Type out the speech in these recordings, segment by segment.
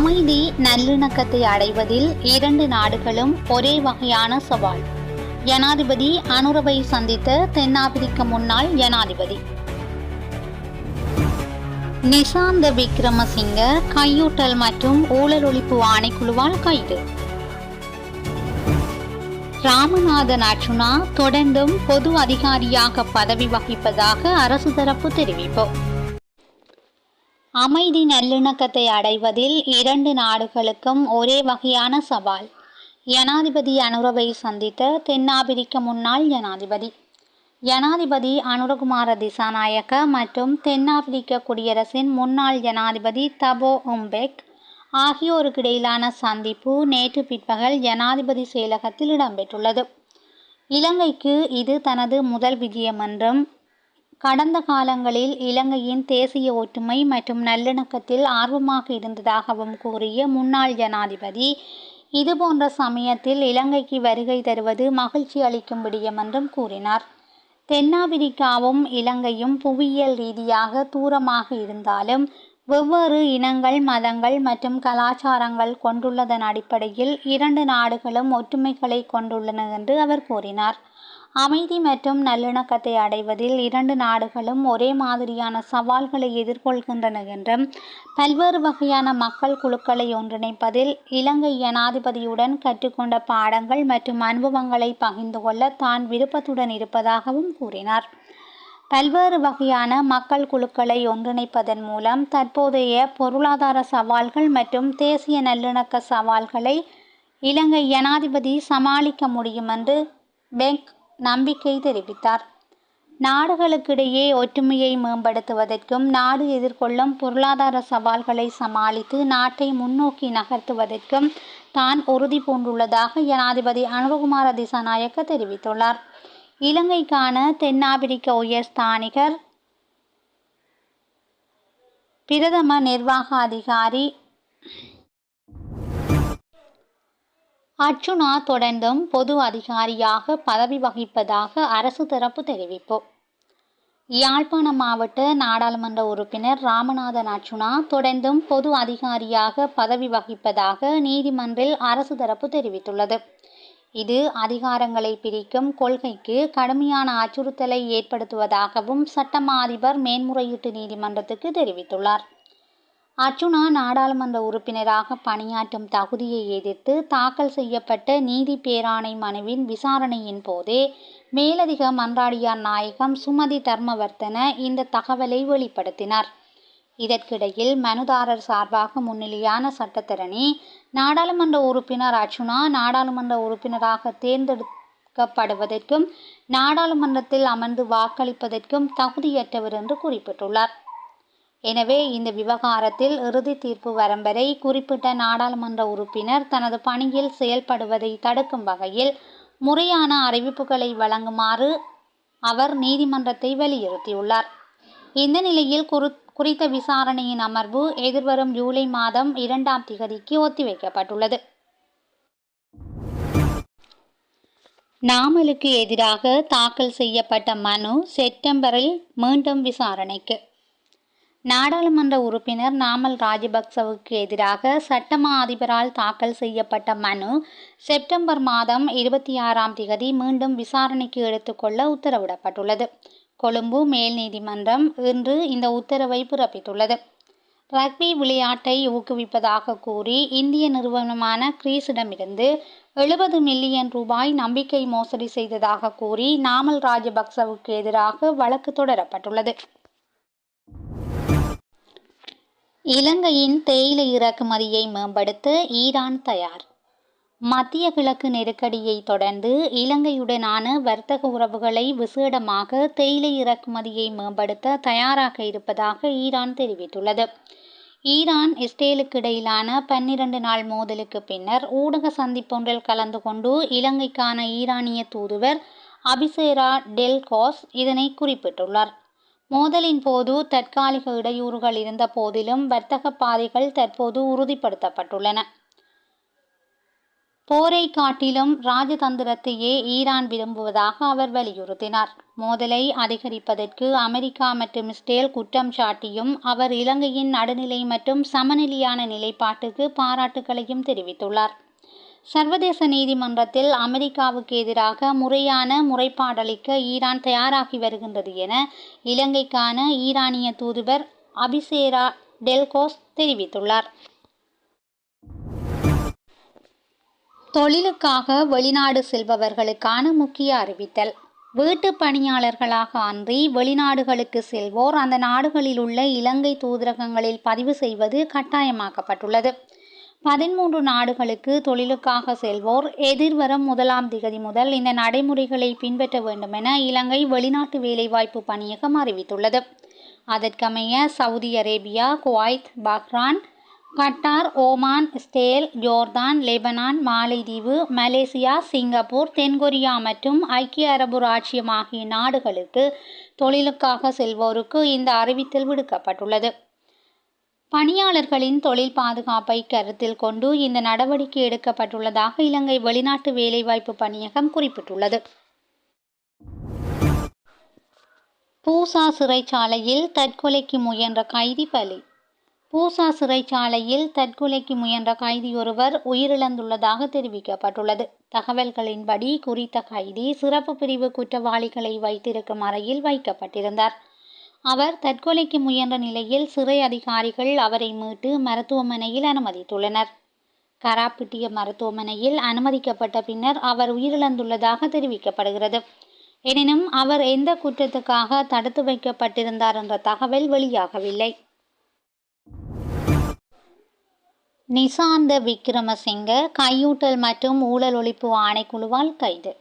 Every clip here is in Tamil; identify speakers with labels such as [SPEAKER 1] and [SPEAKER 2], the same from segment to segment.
[SPEAKER 1] அமைதி நல்லிணக்கத்தை அடைவதில் இரண்டு நாடுகளும் ஒரே வகையான சவால். ஜனாதிபதி அனுரவை சந்தித்த தென்னாப்பிரிக்க முன்னாள் ஜனாதிபதி நிசாந்த விக்ரமசிங்க கையூட்டல் மற்றும் ஊழல் ஒழிப்பு ஆணைக்குழுவால் கைது. ராமநாதன் அர்ச்சுனா தொடர்ந்தும் பொது அதிகாரியாக பதவி வகிப்பதாக அரசு தரப்பு தெரிவிப்பு. அமைதி நல்லிணக்கத்தை அடைவதில் இரண்டு நாடுகளுக்கும் ஒரே வகையான சவால். ஜனாதிபதி அனுரவை சந்தித்த தென்னாப்பிரிக்க முன்னாள் ஜனாதிபதி அனுரகுமார திசாநாயக்க மற்றும் தென்னாப்பிரிக்க குடியரசின் முன்னாள் ஜனாதிபதி தபோ உம்பெக் ஆகியோருக்கிடையிலான சந்திப்பு நேற்று பிற்பகல் ஜனாதிபதி செயலகத்தில் இடம்பெற்றுள்ளது. இலங்கைக்கு இது தனது முதல் விஜயம் என்றும் கடந்த காலங்களில் இலங்கையின் தேசிய ஒற்றுமை மற்றும் நல்லிணக்கத்தில் ஆர்வமாக இருந்ததாகவும் கூறிய முன்னாள் ஜனாதிபதி இதுபோன்ற சமயத்தில் இலங்கைக்கு வருகை தருவது மகிழ்ச்சி அளிக்கும் விடயம் என்றும் கூறினார். தென்னாப்பிரிக்காவும் இலங்கையும் புவியியல் ரீதியாக தூரமாக இருந்தாலும் வெவ்வேறு இனங்கள், மதங்கள் மற்றும் கலாச்சாரங்கள் கொண்டுள்ளதன் அடிப்படையில் இரண்டு நாடுகளும் ஒற்றுமைகளை கொண்டுள்ளன என்று அவர் கூறினார். அமைதி மற்றும் நல்லிணக்கத்தை அடைவதில் இரண்டு நாடுகளும் ஒரே மாதிரியான சவால்களை எதிர்கொள்கின்றன என்றும் பல்வேறு வகையான மக்கள் குழுக்களை ஒன்றிணைப்பதில் இலங்கை ஜனாதிபதியுடன் கற்றுக்கொண்ட பாடங்கள் மற்றும் அனுபவங்களை பகிர்ந்து கொள்ள தான் விருப்பத்துடன் இருப்பதாகவும் கூறினார். பல்வேறு வகையான மக்கள் குழுக்களை ஒன்றிணைப்பதன் மூலம் தற்போதைய பொருளாதார சவால்கள் மற்றும் தேசிய நல்லிணக்க சவால்களை இலங்கை ஜனாதிபதி சமாளிக்க முடியும் என்று பெங்க் நம்பிக்கை தெரிவித்தார். நாடுகளுக்கிடையே ஒற்றுமையை மேம்படுத்துவதற்கும் நாடு எதிர்கொள்ளும் பொருளாதார சவால்களை சமாளித்து நாட்டை முன்னோக்கி நகர்த்துவதற்கும் தான் உறுதி பூண்டுள்ளதாக ஜனாதிபதி அனுரகுமார திசாநாயக்க தெரிவித்துள்ளார். இலங்கைக்கான தென்னாப்பிரிக்க உயர்ஸ்தானிகர் பிரதம நிர்வாக அதிகாரி அர்ச்சுனா தொடர்ந்தும் பொது அதிகாரியாக பதவி வகிப்பதாக அரசு தரப்பு தெரிவிப்பு. யாழ்ப்பாண மாவட்ட நாடாளுமன்ற உறுப்பினர் ராமநாதன் அர்ச்சுனா தொடர்ந்தும் பொது அதிகாரியாக பதவி வகிப்பதாக நீதிமன்றில் அரசு தரப்பு தெரிவித்துள்ளது. இது அதிகாரங்களை பிரிக்கும் கொள்கைக்கு கடுமையான அச்சுறுத்தலை ஏற்படுத்துவதாகவும் சட்டமா அதிபர் மேன்முறையீட்டு நீதிமன்றத்துக்கு தெரிவித்துள்ளார். அர்ச்சுனா நாடாளுமன்ற உறுப்பினராக பணியாற்றும் தகுதியை எதிர்த்து தாக்கல் செய்யப்பட்ட நீதி பேராணை மனுவின் விசாரணையின் போதே மேலதிக மன்றாடியார் நாயகம் சுமதி தர்மவர்த்தன இந்த தகவலை வெளிப்படுத்தினார். இதற்கிடையில் மனுதாரர் சார்பாக முன்னிலையான சட்டத்தரணி நாடாளுமன்ற உறுப்பினர் அர்ச்சுனா நாடாளுமன்ற உறுப்பினராக தேர்ந்தெடுக்கப்படுவதற்கும் நாடாளுமன்றத்தில் அமர்ந்து வாக்களிப்பதற்கும் தகுதியற்றவர் என்று குறிப்பிட்டுள்ளார். எனவே இந்த விவகாரத்தில் இறுதி தீர்ப்பு வரும் வரை குறிப்பிட்ட நாடாளுமன்ற உறுப்பினர் தனது பணியில் செயல்படுவதை தடுக்கும் வகையில் முறையான அறிவிப்புகளை வழங்குமாறு அவர் நீதிமன்றத்தை வலியுறுத்தியுள்ளார். இந்த நிலையில் குறித்த விசாரணையின் அமர்வு எதிர்வரும் ஜூலை மாதம் 2ஆம் திகதிக்கு ஒத்திவைக்கப்பட்டுள்ளது. நாமலுக்கு எதிராக தாக்கல் செய்யப்பட்ட மனு செப்டம்பரில் மீண்டும் விசாரணைக்கு. நாடாளுமன்ற உறுப்பினர் நாமல் ராஜபக்சவுக்கு எதிராக சட்டமா அதிபரால் தாக்கல் செய்யப்பட்ட மனு செப்டம்பர் மாதம் 26ஆம் திகதி மீண்டும் விசாரணைக்கு எடுத்துக்கொள்ள உத்தரவிடப்பட்டுள்ளது. கொழும்பு மேல் நீதிமன்றம் இன்று இந்த உத்தரவை பிறப்பித்துள்ளது. ரக்பி விளையாட்டை ஊக்குவிப்பதாக கூறி இந்திய நிறுவனமான கிரீஸிடமிருந்து 70 மில்லியன் ரூபாய் நம்பிக்கை மோசடி செய்ததாக கூறி நாமல் ராஜபக்சவுக்கு எதிராக வழக்கு தொடரப்பட்டுள்ளது. இலங்கையின் தேயிலை இறக்குமதியை மேம்படுத்த ஈரான் தயார். மத்திய கிழக்கு நெருக்கடியை தொடர்ந்து இலங்கையுடனான வர்த்தக உறவுகளை விசேடமாக தேயிலை இறக்குமதியை மேம்படுத்த தயாராக இருப்பதாக ஈரான் தெரிவித்துள்ளது. ஈரான் இஸ்ரேலுக்கு இடையிலான 12 நாள் மோதலுக்கு பின்னர் ஊடக சந்திப்பொன்றில் கலந்து கொண்டு இலங்கைக்கான ஈரானிய தூதுவர் அபிசேரா டெல்கோஸ் இதனை குறிப்பிட்டுள்ளார். மோதலின் போது தற்காலிக இடையூறுகள் இருந்த போதிலும் வர்த்தக பாதைகள் தற்போது உறுதிப்படுத்தப்பட்டுள்ளன. போரை காட்டிலும் ராஜதந்திரத்தையே ஈரான் விரும்புவதாக அவர் வலியுறுத்தினார். மோதலை அதிகரிப்பதற்கு அமெரிக்கா மற்றும் இஸ்ரேல் குற்றம் சாட்டியும் அவர் இலங்கையின் நடுநிலை மற்றும் சமநிலையான நிலைப்பாட்டுக்கு பாராட்டுகளையும் தெரிவித்துள்ளார். சர்வதேச நீதிமன்றத்தில் அமெரிக்காவுக்கு எதிராக முறையான முறைப்பாடளிக்க ஈரான் தயாராகி வருகின்றது என இலங்கைக்கான ஈரானிய தூதுவர் அபிசேரா டெல்கோஸ் தெரிவித்துள்ளார். தொழிலுக்காக வெளிநாடு செல்பவர்களுக்கான முக்கிய அறிவித்தல். வீட்டு பணியாளர்களாக அன்றி வெளிநாடுகளுக்கு செல்வோர் அந்த நாடுகளில் உள்ள இலங்கை தூதரகங்களில் பதிவு செய்வது கட்டாயமாக்கப்பட்டுள்ளது. 13 நாடுகளுக்கு தொழிலுக்காக செல்வோர் எதிர்வரும் 1ஆம் திகதி முதல் இந்த நடைமுறைகளை பின்பற்ற வேண்டும் என இலங்கை வெளிநாட்டு வேலைவாய்ப்பு பணியகம் அறிவித்துள்ளது. அதற்கமைய Saudi Arabia, Kuwait, Bahrain, Qatar, Oman, Israel, Jordan, Lebanon, மாலைதீவு, மலேசியா, சிங்கப்பூர், தென்கொரியா மற்றும் ஐக்கிய அரபு ராச்சியம் ஆகிய நாடுகளுக்கு தொழிலுக்காக செல்வோருக்கு இந்த அறிவித்தல் விடுக்கப்பட்டுள்ளது. பணியாளர்களின் தொழில் பாதுகாப்பை கருத்தில் கொண்டு இந்த நடவடிக்கை எடுக்கப்பட்டுள்ளதாக இலங்கை வெளிநாட்டு வேலைவாய்ப்பு பணியகம் குறிப்பிட்டுள்ளது. பூசா சிறைச்சாலையில் தற்கொலைக்கு முயன்ற கைதி பலி. பூசா சிறைச்சாலையில் தற்கொலைக்கு முயன்ற கைதியொருவர் உயிரிழந்துள்ளதாக தெரிவிக்கப்பட்டுள்ளது. தகவல்களின்படி குறித்த கைதி சிறப்பு பிரிவு குற்றவாளிகளை வைத்திருக்கும் அறையில் வைக்கப்பட்டிருந்தார். அவர் தற்கொலைக்கு முயன்ற நிலையில் சிறை அதிகாரிகள் அவரை மீட்டு மருத்துவமனையில் அனுமதித்துள்ளனர். கராப்பிட்டிய மருத்துவமனையில் அனுமதிக்கப்பட்ட பின்னர் அவர் உயிரிழந்துள்ளதாக தெரிவிக்கப்படுகிறது. எனினும் அவர் எந்த குற்றத்துக்காக தடுத்து வைக்கப்பட்டிருந்தார் என்ற தகவல் வெளியாகவில்லை. நிசாந்த விக்ரமசிங்க கையூட்டல் மற்றும் ஊழல் ஒழிப்பு ஆணைக்குழுவால் கைது.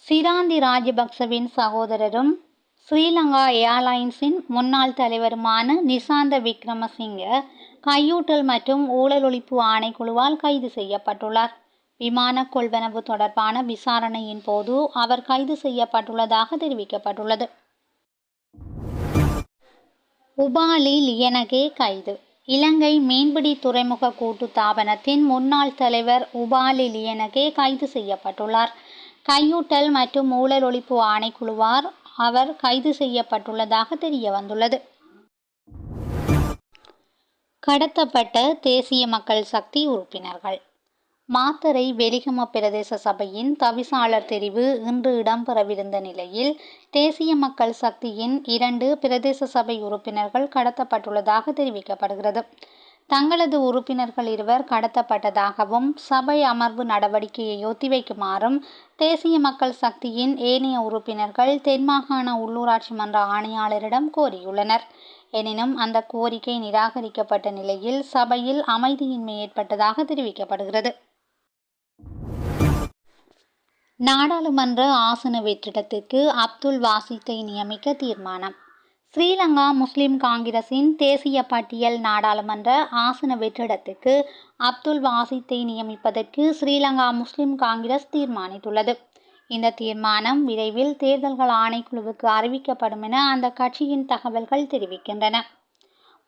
[SPEAKER 1] சிராந்தி ராஜபக்சவின் சகோதரரும் ஸ்ரீலங்கா ஏர்லைன்ஸின் முன்னாள் தலைவருமான நிசாந்த விக்ரமசிங்க கையூட்டல் மற்றும் ஊழல் ஒழிப்பு ஆணைக்குழுவால் கைது செய்யப்பட்டுள்ளார். விமான கொள்வனவு தொடர்பான விசாரணையின் போது அவர் கைது செய்யப்பட்டுள்ளதாக தெரிவிக்கப்பட்டுள்ளது. உபாலி லியனகே கைது. இலங்கை மீன்பிடி துறைமுக கூட்டுத்தாபனத்தின் முன்னாள் தலைவர் உபாலி லியனகே கைது செய்யப்பட்டுள்ளார். கையூட்டல் மற்றும் ஊழல் ஒழிப்பு ஆணைக்குழுவார் அவர் கைது செய்யப்பட்டுள்ளதாக தெரிய வந்துள்ளது. கடத்தப்பட்ட தேசிய மக்கள் சக்தி உறுப்பினர்கள். மாத்தறை வெலிகம பிரதேச சபையின் தவிசாளர் தெரிவு இன்று இடம்பெறவிருந்த நிலையில் தேசிய மக்கள் சக்தியின் 2 பிரதேச சபை உறுப்பினர்கள் கடத்தப்பட்டுள்ளதாக தெரிவிக்கப்படுகிறது. தங்களது உறுப்பினர்கள் 2 கடத்தப்பட்டதாகவும் சபை அமர்வு நடவடிக்கையை ஒத்திவைக்குமாறும் தேசிய மக்கள் சக்தியின் ஏனைய உறுப்பினர்கள் தென்மாகாண உள்ளூராட்சி மன்ற ஆணையாளரிடம் கோரியுள்ளனர். எனினும் அந்த கோரிக்கை நிராகரிக்கப்பட்ட நிலையில் சபையில் அமைதியின்மை ஏற்பட்டதாக தெரிவிக்கப்படுகிறது. நாடாளுமன்ற ஆசன வெற்றிடத்திற்கு அப்துல் வாசித்தை நியமிக்க தீர்மானம். ஸ்ரீலங்கா முஸ்லிம் காங்கிரசின் தேசிய பட்டியல் நாடாளுமன்ற ஆசன வெற்றிடத்துக்கு அப்துல் வாசித்தை நியமிப்பதற்கு ஸ்ரீலங்கா முஸ்லிம் காங்கிரஸ் தீர்மானித்துள்ளது. இந்த தீர்மானம் விரைவில் தேர்தல்கள் ஆணைக்குழுவுக்கு அறிவிக்கப்படும் என அந்த கட்சியின் தகவல்கள் தெரிவிக்கின்றன.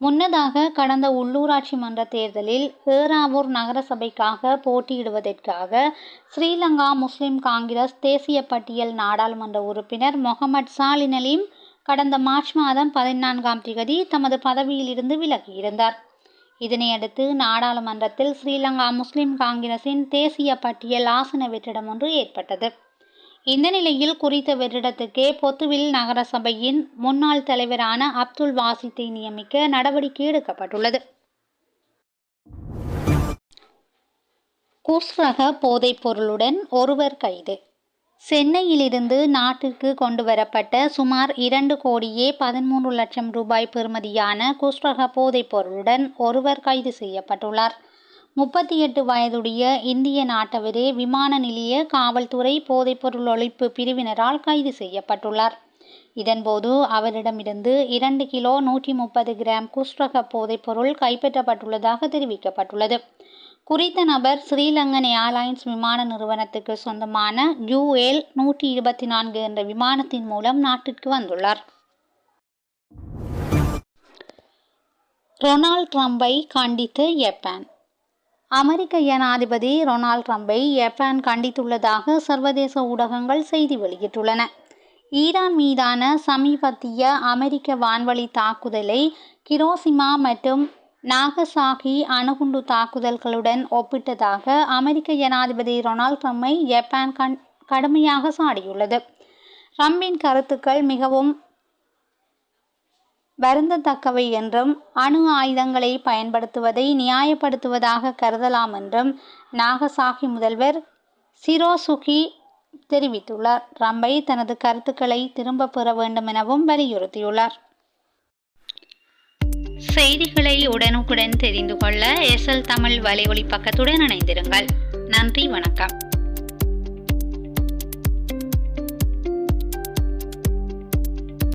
[SPEAKER 1] முன்னதாக கடந்த உள்ளூராட்சி மன்ற தேர்தலில் ஏறாவூர் நகரசபைக்காக போட்டியிடுவதற்காக ஸ்ரீலங்கா முஸ்லிம் காங்கிரஸ் தேசிய பட்டியல் நாடாளுமன்ற உறுப்பினர் மொஹமட் சாலின் அலீம் கடந்த மார்ச் மாதம் 14ஆம் திகதி தமது பதவியிலிருந்து விலகியிருந்தார். இதனையடுத்து நாடாளுமன்றத்தில் ஸ்ரீலங்கா முஸ்லிம் காங்கிரசின் தேசிய பட்டியல் ஆசன வெற்றிடம் ஒன்று ஏற்பட்டது. இந்த நிலையில் குறித்த வெற்றிடத்துக்கே பொத்துவில் நகரசபையின் முன்னாள் தலைவரான அப்துல் வாசித்தை நியமிக்க நடவடிக்கை எடுக்கப்பட்டுள்ளது. குஸ்ரக போதைப் பொருளுடன் ஒருவர் கைது. சென்னையிலிருந்து நாட்டிற்கு கொண்டு வரப்பட்ட சுமார் 2,13,00,000 ரூபாய் பெறுமதியான குஸ்ரக போதைப் பொருளுடன் ஒருவர் கைது செய்யப்பட்டுள்ளார். 38 வயதுடைய இந்திய நாட்டவரே விமான நிலைய காவல்துறை போதைப்பொருள் ஒழிப்பு பிரிவினரால் கைது செய்யப்பட்டுள்ளார். இதன்போது அவரிடமிருந்து 2 கிலோ 130 கிராம் குஸ்ரக போதைப்பொருள் கைப்பற்றப்பட்டுள்ளதாக தெரிவிக்கப்பட்டுள்ளது. குறித்த நபர் ஸ்ரீலங்கன் ஏர்லைன்ஸ் விமான நிறுவனத்துக்கு சொந்தமான UL 124 என்ற விமானத்தின் மூலம் நாட்டிற்கு வந்துள்ளார். Donald ட்ரம்பை கண்டித்த Japan. அமெரிக்க ஜனாதிபதி டொனால்ட் ட்ரம்பை ஜப்பான் கண்டித்துள்ளதாக சர்வதேச ஊடகங்கள் செய்தி வெளியிட்டுள்ளன. ஈரான் மீதான சமீபத்திய அமெரிக்க வான்வழி தாக்குதலை ஹிரோஷிமா மற்றும் நாகசாகி அணுகுண்டு தாக்குதல்களுடன் ஒப்பிட்டதாக அமெரிக்க ஜனாதிபதி டொனால்ட் ட்ரம்பை ஜப்பான் கடுமையாக சாடியுள்ளது. ட்ரம்பின் கருத்துக்கள் மிகவும் வருந்தத்தக்கவை என்றும் அணு ஆயுதங்களை பயன்படுத்துவதை நியாயப்படுத்துவதாக கருதலாம் என்றும் நாகசாகி முதல்வர் சிரோசுகி தெரிவித்துள்ளார். ட்ரம்பை தனது கருத்துக்களை திரும்ப பெற வேண்டும் எனவும் வலியுறுத்தியுள்ளார். செய்திகளை உடனுக்குடன் தெரிந்து கொள்ள எஸ்எல் தமிழ் வலையொலி பக்கத்துடன் இணைந்திருங்கள். நன்றி, வணக்கம்.